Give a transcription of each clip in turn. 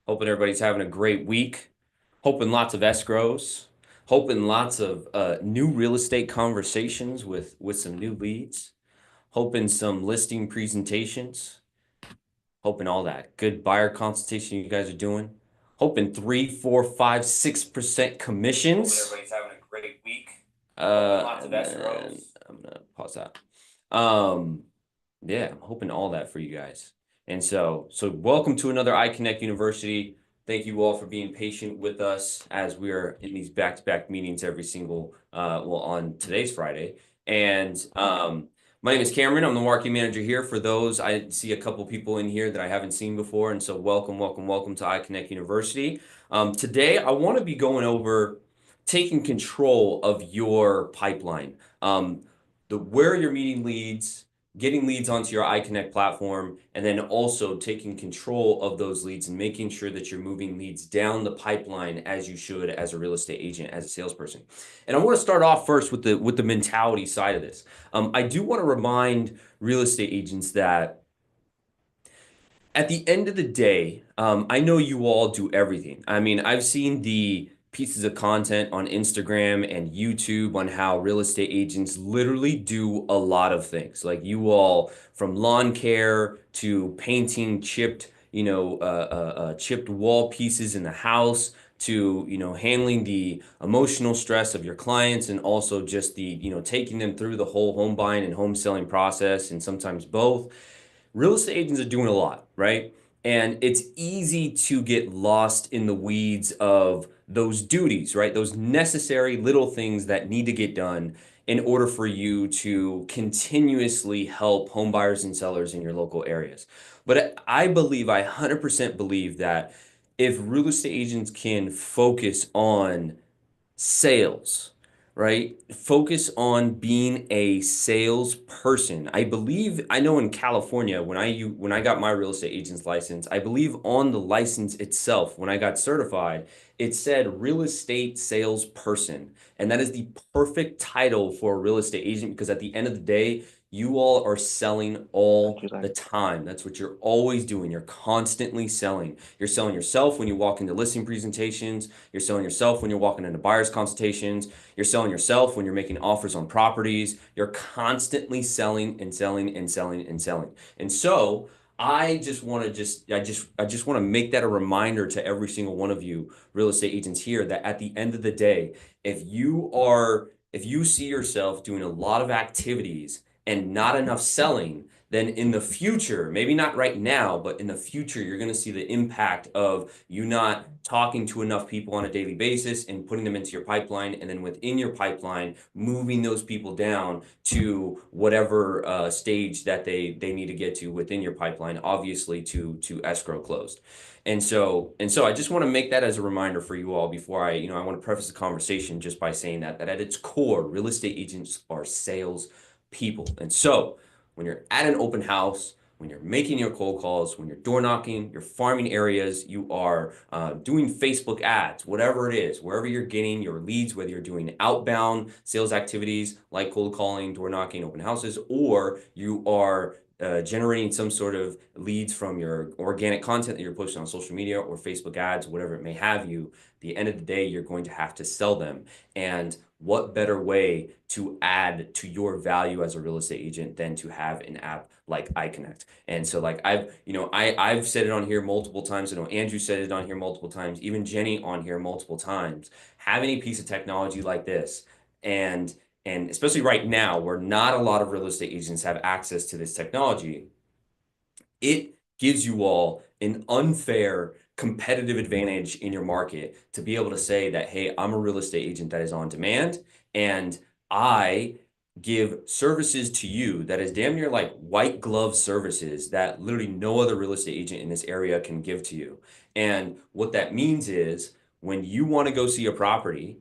Hoping everybody's having a great week. Hoping lots of escrows. Hoping lots of new real estate conversations with some new leads. Hoping some listing presentations. Hoping all that. Good buyer consultation you guys are doing. Hoping 3, 4, 5, 6% commissions. Hoping everybody's having a great week. Lots of escrows. I'm gonna pause that. Um, yeah, I'm hoping all that for you guys. And so welcome to another iConnect University. Thank you all for being patient with us as we are in these back-to-back meetings every single, well, on today's Friday. And my name is Cameron. I'm the marketing manager here. For those, I see a couple people in here that I haven't seen before. And so welcome, welcome, welcome to iConnect University. Today, I want to be going over taking control of your pipeline, where you're meeting leads, getting leads onto your iConnect platform, and then also taking control of those leads and making sure that you're moving leads down the pipeline as you should as a real estate agent, as a salesperson. And I want to start off first with the mentality side of this. I do want to remind real estate agents that at the end of the day, I know you all do everything. I mean, I've seen the pieces of content on Instagram and YouTube on how real estate agents literally do a lot of things. Like you all, from lawn care to painting chipped, chipped wall pieces in the house to, handling the emotional stress of your clients and also just the, taking them through the whole home buying and home selling process and sometimes both. Real estate agents are doing a lot, right? And it's easy to get lost in the weeds of those duties, right? Those necessary little things that need to get done in order for you to continuously help home buyers and sellers in your local areas. But I believe, I 100% believe that if real estate agents can focus on sales, right? Focus on being a salesperson. I believe I know in California when I got my real estate agent's license, I believe on the license itself when I got certified, it said real estate salesperson. And that is the perfect title for a real estate agent because at the end of the day, you all are selling all the time. That's what you're always doing. You're constantly selling. You're selling yourself when you walk into listing presentations. You're selling yourself when you're walking into buyer's consultations. You're selling yourself when you're making offers on properties. You're constantly selling and selling and selling and selling. And so I just want to I just want to make that a reminder to every single one of you real estate agents here that at the end of the day, if you see yourself doing a lot of activities and not enough selling, then in the future, maybe not right now, but in the future, you're going to see the impact of you not talking to enough people on a daily basis and putting them into your pipeline. And then within your pipeline, moving those people down to whatever stage that they need to get to within your pipeline, obviously to escrow closed. And so I just want to make that as a reminder for you all before I want to preface the conversation just by saying that at its core, real estate agents are sales people. And so when you're at an open house, when you're making your cold calls, when you're door knocking, you're farming areas, you are doing Facebook ads, whatever it is, wherever you're getting your leads, whether you're doing outbound sales activities like cold calling, door knocking, open houses, or you are generating some sort of leads from your organic content that you're posting on social media or Facebook ads, whatever it may have you, at the end of the day, you're going to have to sell them. And what better way to add to your value as a real estate agent than to have an app like iConnect? And so like I've said it on here multiple times. I know Andrew said it on here multiple times, even Jenny on here multiple times. Having a piece of technology like this and especially right now where not a lot of real estate agents have access to this technology, it gives you all an unfair competitive advantage in your market to be able to say that, hey, I'm a real estate agent that is on demand and I give services to you that is damn near like white glove services that literally no other real estate agent in this area can give to you. And what that means is when you want to go see a property,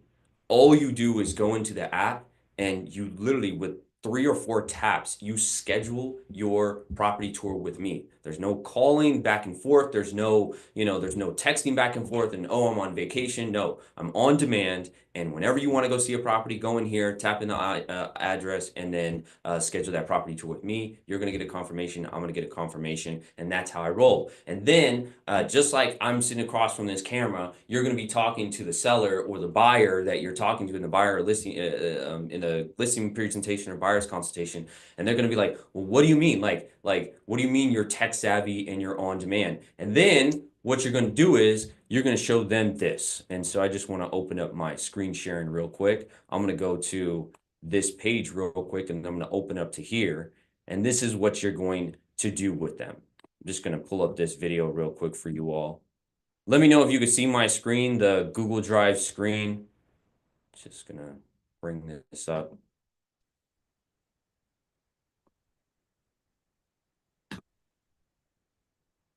all you do is go into the app and you literally with 3 or 4 taps, you schedule your property tour with me. There's no calling back and forth. There's no texting back and forth and, oh, I'm on vacation. No, I'm on demand And whenever you want to go see a property, go in here, tap in the address, and then schedule that property tour with me. You're going to get a confirmation. I'm going to get a confirmation. And that's how I roll. And then just like I'm sitting across from this camera, you're going to be talking to the seller or the buyer that you're talking to in the buyer listing in the listing presentation or buyer's consultation. And they're going to be like, well, what do you mean? Like, what do you mean you're tech savvy and you're on demand? And then what you're going to do is you're going to show them this. And so I just want to open up my screen sharing real quick. I'm going to go to this page real quick, and I'm going to open up to here. And this is what you're going to do with them. I'm just going to pull up this video real quick for you all. Let me know if you can see my screen, the Google Drive screen. Just going to bring this up.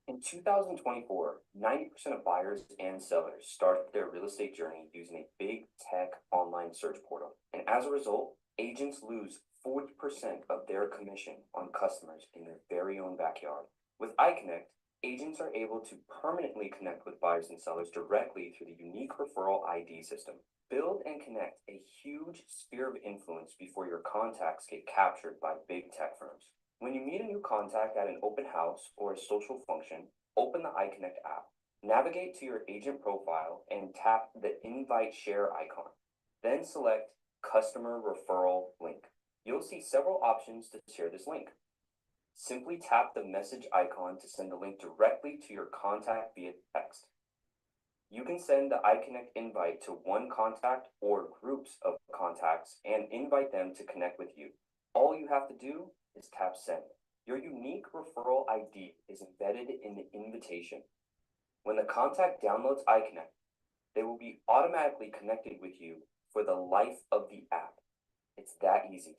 In 2024, 90% of buyers and sellers start their real estate journey using a big tech online search portal. And as a result, agents lose 40% of their commission on customers in their very own backyard. With iConnect, agents are able to permanently connect with buyers and sellers directly through the unique referral ID system. Build and connect a huge sphere of influence before your contacts get captured by big tech firms. When you meet a new contact at an open house or a social function, open the iConnect app, navigate to your agent profile, and tap the invite share icon. Then select customer referral link. You'll see several options to share this link. Simply tap the message icon to send the link directly to your contact via text. You can send the iConnect invite to one contact or groups of contacts and invite them to connect with you. All you have to do is tap send. Your unique referral ID is embedded in the invitation. When the contact downloads iConnect, they will be automatically connected with you for the life of the app. It's that easy.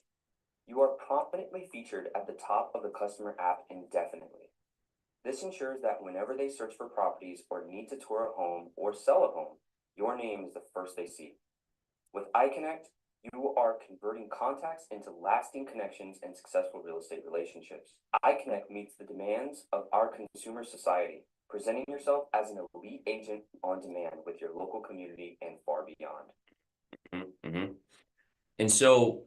You are prominently featured at the top of the customer app indefinitely. This ensures that whenever they search for properties or need to tour a home or sell a home, your name is the first they see. With iConnect, you are converting contacts into lasting connections and successful real estate relationships. iConnect meets the demands of our consumer society, presenting yourself as an elite agent on demand with your local community and far beyond. Mm-hmm. And so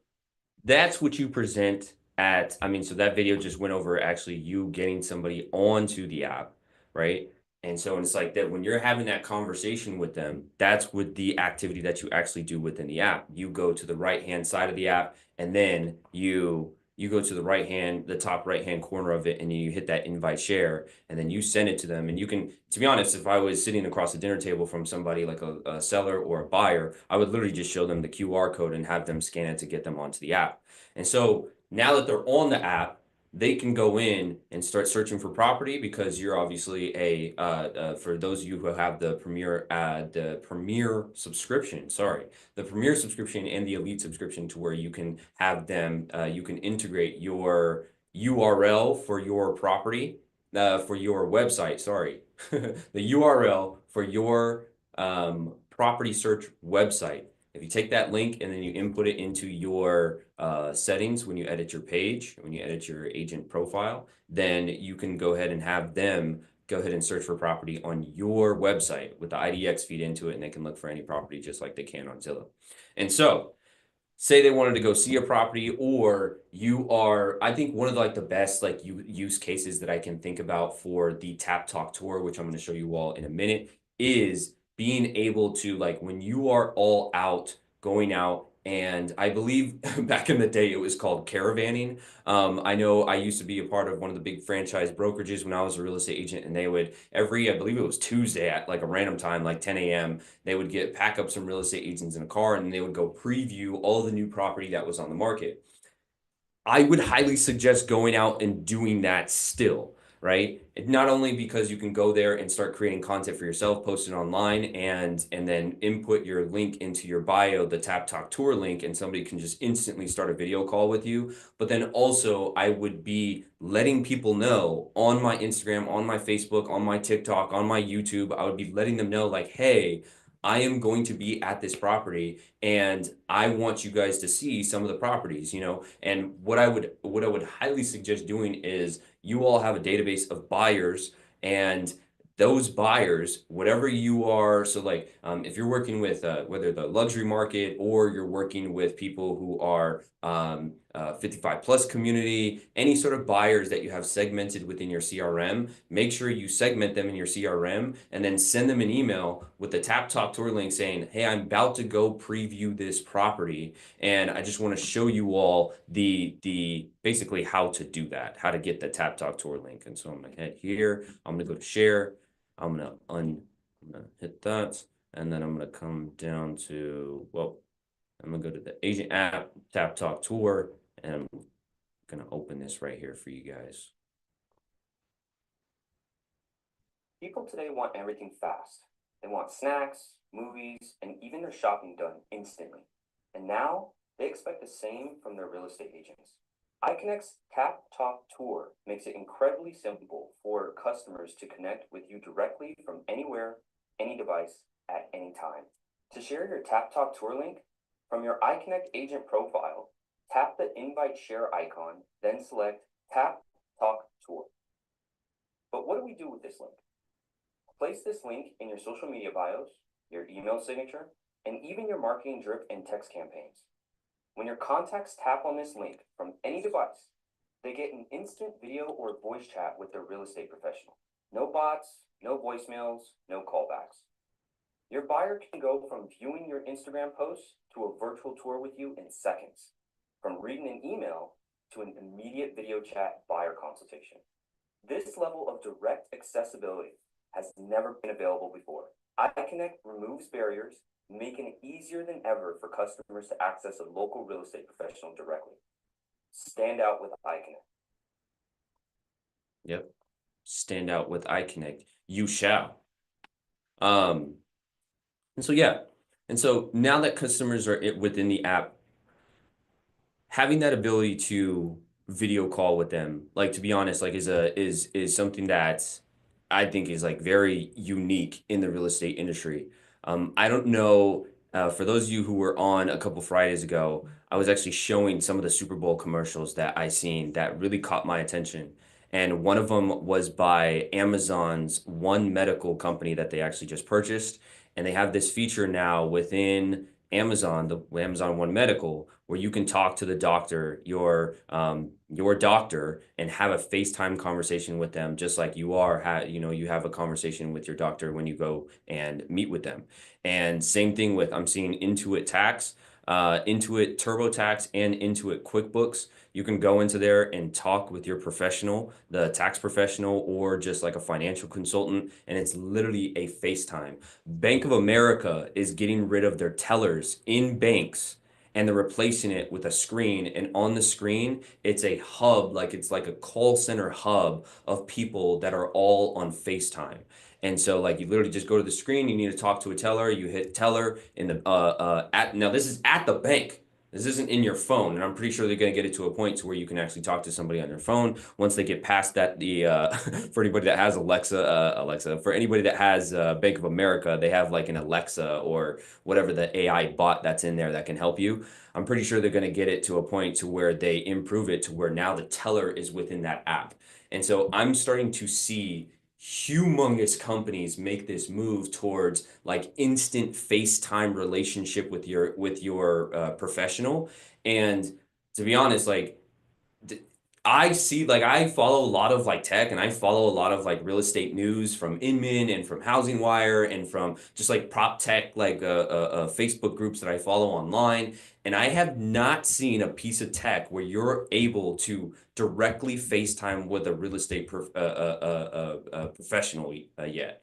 that's what you present at, I mean, so that video just went over actually you getting somebody onto the app, right? And so it's like that when you're having that conversation with them, that's with the activity that you actually do within the app. You go to the right-hand side of the app, and then you go to the top right-hand corner of it, and you hit that invite share, and then you send it to them. And you can, to be honest, if I was sitting across the dinner table from somebody like a seller or a buyer, I would literally just show them the QR code and have them scan it to get them onto the app. And so now that they're on the app, they can go in and start searching for property because you're obviously for those of you who have the premier subscription, the premier subscription and the elite subscription, to where you can have them, you can integrate your URL for your property, for your website, the URL for your property search website. If you take that link and then you input it into your settings when you edit your page, when you edit your agent profile, then you can go ahead and have them go ahead and search for property on your website with the IDX feed into it, and they can look for any property just like they can on Zillow. And so say they wanted to go see a property, or you are, I think one of the best use cases that I can think about for the Tap Talk tour, which I'm going to show you all in a minute, is being able to, like, when you are all out going out, and I believe back in the day it was called caravanning. I know I used to be a part of one of the big franchise brokerages when I was a real estate agent, and they would I believe it was Tuesday at like a random time, like 10 a.m., they would pack up some real estate agents in a car, and they would go preview all the new property that was on the market. I would highly suggest going out and doing that still, right? Not only because you can go there and start creating content for yourself, post it online, and then input your link into your bio, the Tap Talk Tour link, and somebody can just instantly start a video call with you. But then also I would be letting people know on my Instagram, on my Facebook, on my TikTok, on my YouTube, I would be letting them know, like, hey, I am going to be at this property, and I want you guys to see some of the properties, and what I would highly suggest doing is you all have a database of buyers, and those buyers, whatever you are, so like if you're working with whether the luxury market or you're working with people who are 55 plus community, any sort of buyers that you have segmented within your CRM, make sure you segment them in your CRM and then send them an email with the Tap Talk Tour link saying, hey, I'm about to go preview this property. And I just want to show you all the basically how to do that, how to get the Tap Talk Tour link. And so I'm gonna head here, I'm gonna go to share. I'm gonna hit that, and then I'm gonna come down to, well, I'm gonna go to the agent app, Tap Talk Tour, and I'm gonna open this right here for you guys. People today want everything fast. They want snacks, movies, and even their shopping done instantly. And now they expect the same from their real estate agents. iCONNCT's Tap Talk Tour makes it incredibly simple for customers to connect with you directly from anywhere, any device, at any time. To share your Tap Talk Tour link, from your iConnect agent profile, tap the invite share icon, then select Tap Talk Tour. But what do we do with this link? Place this link in your social media bios, your email signature, and even your marketing drip and text campaigns. When your contacts tap on this link from any device, they get an instant video or voice chat with their real estate professional. No bots, no voicemails, no callbacks. Your buyer can go from viewing your Instagram posts to a virtual tour with you in seconds, from reading an email to an immediate video chat buyer consultation. This level of direct accessibility has never been available before. iConnect removes barriers, making it easier than ever for customers to access a local real estate professional directly. Stand out with iConnect. Yep. Stand out with iConnect. You shall. And so, yeah. And so now that customers are within the app, having that ability to video call with them, like, to be honest, like is something that I think is like very unique in the real estate industry. I don't know, for those of you who were on a couple Fridays ago, I was actually showing some of the Super Bowl commercials that I seen that really caught my attention. And one of them was by Amazon's One Medical company that they actually just purchased. And they have this feature now within Amazon, the Amazon One Medical, where you can talk to the doctor, your doctor, and have a FaceTime conversation with them, just like you are, you have a conversation with your doctor when you go and meet with them. And same thing with, I'm seeing Intuit Tax, Intuit TurboTax, and Intuit QuickBooks. You can go into there and talk with your professional, the tax professional, or just like a financial consultant, and it's literally a FaceTime. Bank of America is getting rid of their tellers in banks and they're replacing it with a screen. And on the screen, it's a hub, like it's like a call center hub of people that are all on FaceTime. And so like you literally just go to the screen, you need to talk to a teller, you hit teller in the now this is at the bank. This isn't in your phone, and I'm pretty sure they're going to get it to a point to where you can actually talk to somebody on your phone. Once they get past that, for anybody that has Alexa, for anybody that has Bank of America, they have like an Alexa or whatever the AI bot that's in there that can help you. I'm pretty sure they're going to get it to a point to where they improve it to where now the teller is within that app. And so I'm starting to see humongous companies make this move towards like instant FaceTime relationship with your professional. And to be honest, like I see, like, I follow a lot of like tech and I follow a lot of like real estate news from Inman and from Housing Wire and from just like prop tech, like Facebook groups that I follow online. And I have not seen a piece of tech where you're able to directly FaceTime with a real estate professional yet.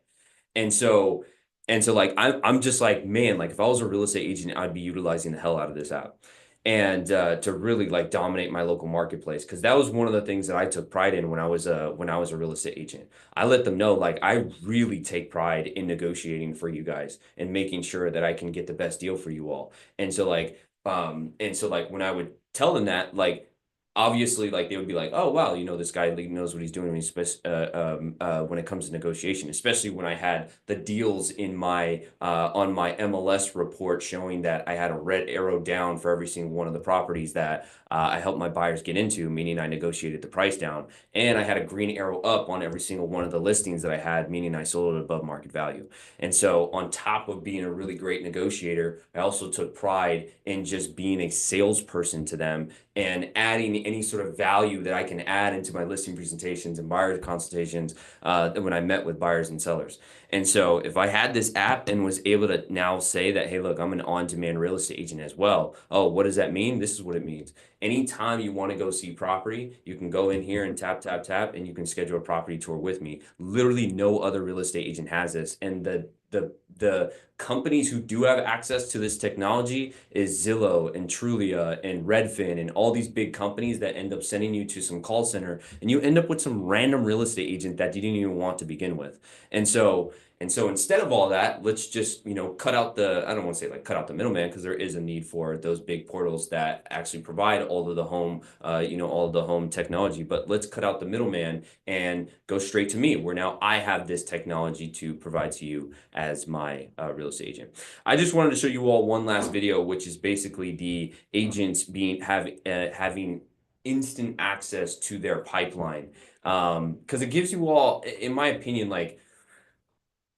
And so like I'm just like, man, like if I was a real estate agent, I'd be utilizing the hell out of this app. And to really like dominate my local marketplace, because that was one of the things that I took pride in when I was a real estate agent. I let them know like I really take pride in negotiating for you guys and making sure that I can get the best deal for you all. And so like when I would tell them that, like obviously, like they would be like, oh wow, this guy knows what he's doing when it comes to negotiation, especially when I had the deals in my on my MLS report showing that I had a red arrow down for every single one of the properties that I helped my buyers get into, meaning I negotiated the price down, and I had a green arrow up on every single one of the listings that I had, meaning I sold it above market value. And so, on top of being a really great negotiator, I also took pride in just being a salesperson to them and adding any sort of value that I can add into my listing presentations and buyer consultations when I met with buyers and sellers. And so if I had this app and was able to now say that, hey, look, I'm an on-demand real estate agent as well. Oh, what does that mean? This is what it means. Anytime you want to go see property, you can go in here and tap, tap, tap, and you can schedule a property tour with me. Literally no other real estate agent has this. And the companies who do have access to this technology is Zillow and Trulia and Redfin and all these big companies that end up sending you to some call center, and you end up with some random real estate agent that you didn't even want to begin with. And so instead of all that, let's just, cut out I don't want to say like cut out the middleman, because there is a need for those big portals that actually provide all of the home, all of the home technology. But let's cut out the middleman and go straight to me, where now I have this technology to provide to you as my real estate agent. I just wanted to show you all one last video, which is basically the agents having instant access to their pipeline. Because it gives you all, in my opinion, like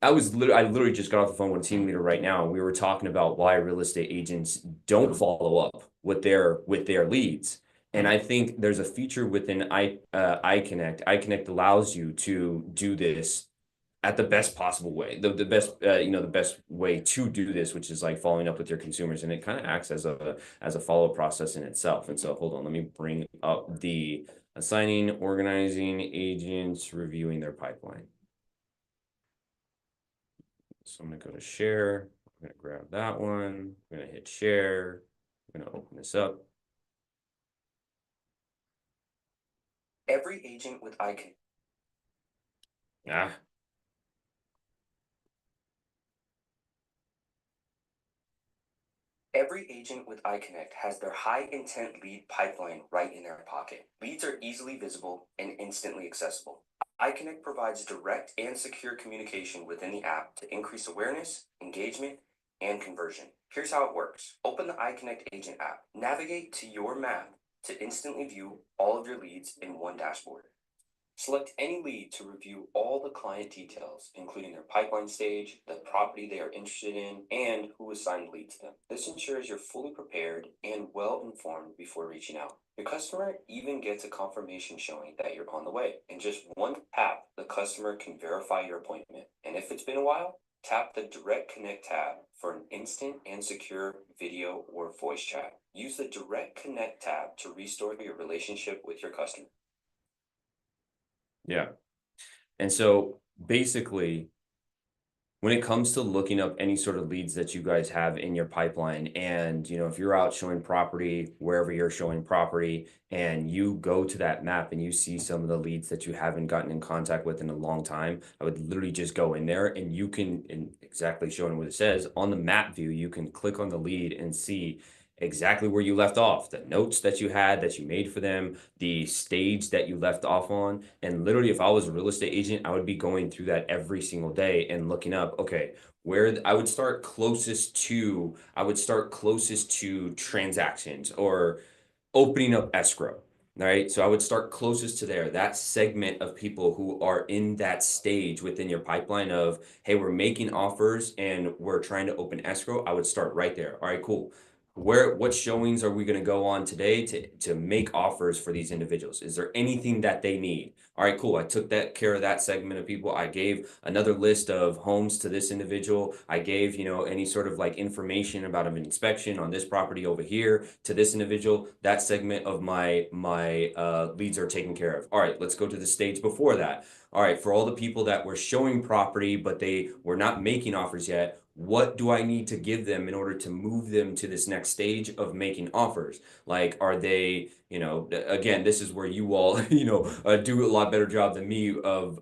I literally just got off the phone with a team leader right now, and we were talking about why real estate agents don't follow up with their leads. And I think there's a feature within iConnect. iConnect allows you to do this at the best possible way, the best the best way to do this, which is like following up with your consumers, and it kind of acts as a follow-up process in itself. And so, hold on, let me bring up the assigning, organizing agents, reviewing their pipeline. So I'm going to go to share. I'm going to grab that one. I'm going to hit share. I'm going to open this up. Every agent with iCONNCT. Every agent with iConnect has their high intent lead pipeline right in their pocket. Leads are easily visible and instantly accessible. iConnect provides direct and secure communication within the app to increase awareness, engagement, and conversion. Here's how it works. Open the iConnect agent app. Navigate to your map to instantly view all of your leads in one dashboard. Select any lead to review all the client details, including their pipeline stage, the property they are interested in, and who assigned the lead to them. This ensures you're fully prepared and well informed before reaching out. Your customer even gets a confirmation showing that you're on the way. In just one tap, the customer can verify your appointment. And if it's been a while, tap the Direct Connect tab for an instant and secure video or voice chat. Use the Direct Connect tab to restore your relationship with your customer. Yeah. And so basically, when it comes to looking up any sort of leads that you guys have in your pipeline, and if you're out showing property, wherever you're showing property, and you go to that map and you see some of the leads that you haven't gotten in contact with in a long time, I would literally just go in there, and you can, and exactly showing what it says on the map view, you can click on the lead and see exactly where you left off, the notes that you had that you made for them, the stage that you left off on. And literally, if I was a real estate agent, I would be going through that every single day and looking up, okay, where I would start closest to transactions or opening up escrow. All right. So I would start closest to there, that segment of people who are in that stage within your pipeline of, hey, we're making offers and we're trying to open escrow. I would start right there. All right, cool. What showings are we going to go on today to make offers for these individuals? Is there anything that they need? All right, cool. I took care of that segment of people. I gave another list of homes to this individual. I gave, any sort of like information about an inspection on this property over here to this individual. That segment of my leads are taken care of. All right, let's go to the stage before that. All right, for all the people that were showing property, but they were not making offers yet, what do I need to give them in order to move them to this next stage of making offers? Like, are they, again, this is where you all, do a lot lot better job than me of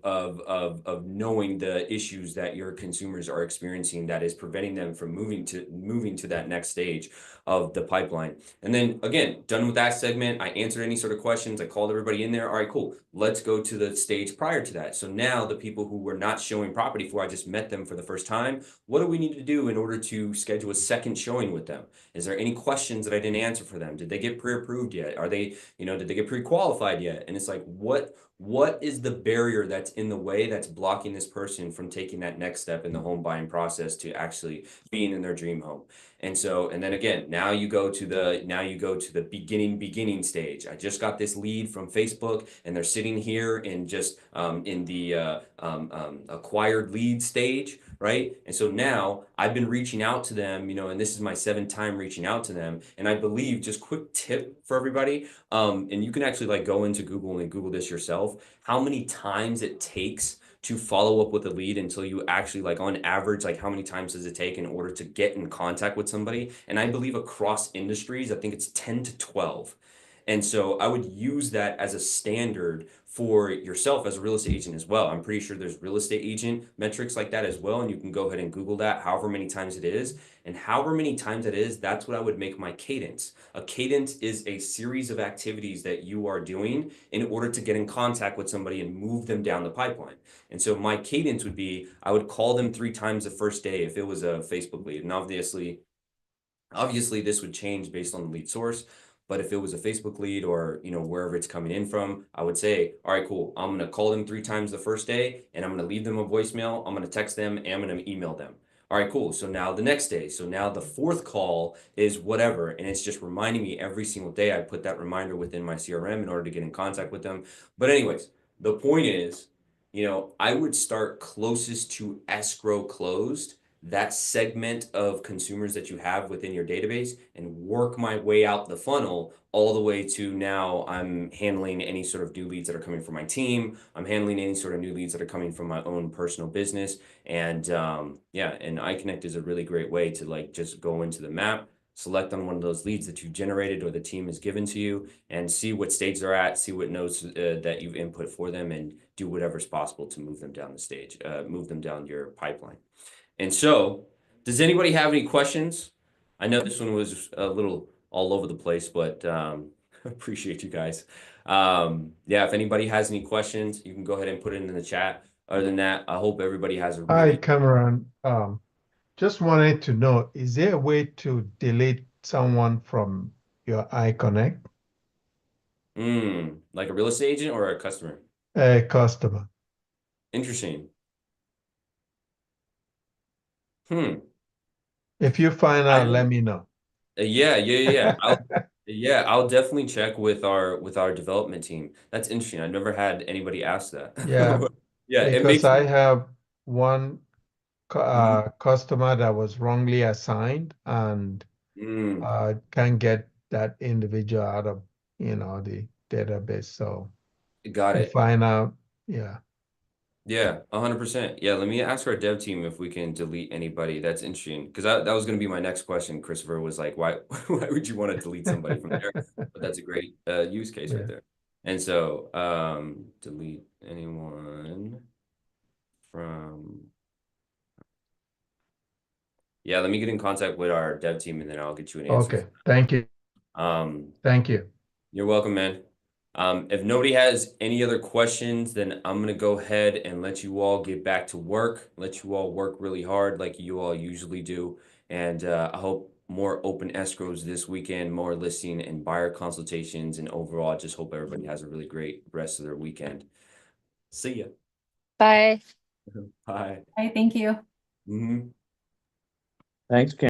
knowing the issues that your consumers are experiencing that is preventing them from moving to that next stage of the pipeline. And then again, done with that segment, I answered any sort of questions. I called everybody in there. All right, cool. Let's go to the stage prior to that. So now the people who were not showing property for, I just met them for the first time. What do we need to do in order to schedule a second showing with them? Is there any questions that I didn't answer for them? Did they get pre-approved yet? Are they, did they get pre-qualified yet? And it's like, what is the barrier that's in the way that's blocking this person from taking that next step in the home buying process to actually being in their dream home? And so, and then again, now you go to the beginning stage. I just got this lead from Facebook, and they're sitting here in just in the acquired lead stage, right? And so now I've been reaching out to them, and this is my seventh time reaching out to them. And I believe, just quick tip for everybody, and you can actually like go into Google and Google this yourself, how many times it takes to follow up with a lead until you actually, like, on average, like how many times does it take in order to get in contact with somebody? And I believe across industries, I think it's 10 to 12. And so I would use that as a standard for yourself as a real estate agent as well. I'm pretty sure there's real estate agent metrics like that as well. And you can go ahead and Google that however many times it is. And however many times it is, that's what I would make my cadence. A cadence is a series of activities that you are doing in order to get in contact with somebody and move them down the pipeline. And so my cadence would be, I would call them 3 times the first day if it was a Facebook lead. And obviously this would change based on the lead source. But if it was a Facebook lead or, wherever it's coming in from, I would say, all right, cool. I'm going to call them 3 times the first day, and I'm going to leave them a voicemail. I'm going to text them, and I'm going to email them. All right, cool. So now the next day. So now the fourth call is whatever. And it's just reminding me every single day. I put that reminder within my CRM in order to get in contact with them. But anyways, the point is, I would start closest to escrow closed, that segment of consumers that you have within your database, and work my way out the funnel all the way to now I'm handling any sort of new leads that are coming from my team. I'm handling any sort of new leads that are coming from my own personal business. And yeah, and iConnect is a really great way to like just go into the map, select on one of those leads that you generated or the team has given to you, and see what stage they're at, see what notes that you've input for them, and do whatever's possible to move them down the stage, move them down your pipeline. And so, does anybody have any questions? I know this one was a little all over the place, but appreciate you guys. Yeah, if anybody has any questions, you can go ahead and put it in the chat. Other than that, I hope everybody has a Hi, really Cameron. Just wanted to know, is there a way to delete someone from your iConnect, like a real estate agent or a customer. a customer? Interesting. Hmm. If you find I out, let don't. me know. Yeah. I'll definitely check with our development team. That's interesting. I've never had anybody ask that. Yeah, Yeah, it because makes. I have one Mhm. customer that was wrongly assigned and Mm, can't get that individual out of, the database. So got you it. find out, yeah. Yeah, 100%. Yeah, let me ask our dev team if we can delete anybody. That's interesting because that was going to be my next question. Christopher was like, "Why why would you want to delete somebody from there?" But that's a great use case right Yeah. there. And so, delete anyone from. Yeah, let me get in contact with our dev team and then I'll get you an answer. Okay. Thank you. Um, Thank you. You're welcome, man. If nobody has any other questions, then I'm gonna go ahead and let you all get back to work, let you all work really hard like you all usually do. And I hope more open escrows this weekend, more listing and buyer consultations, and overall, I just hope everybody has a really great rest of their weekend. See ya. Bye. Bye. Hi, thank you. Mhm. Thanks, Cam.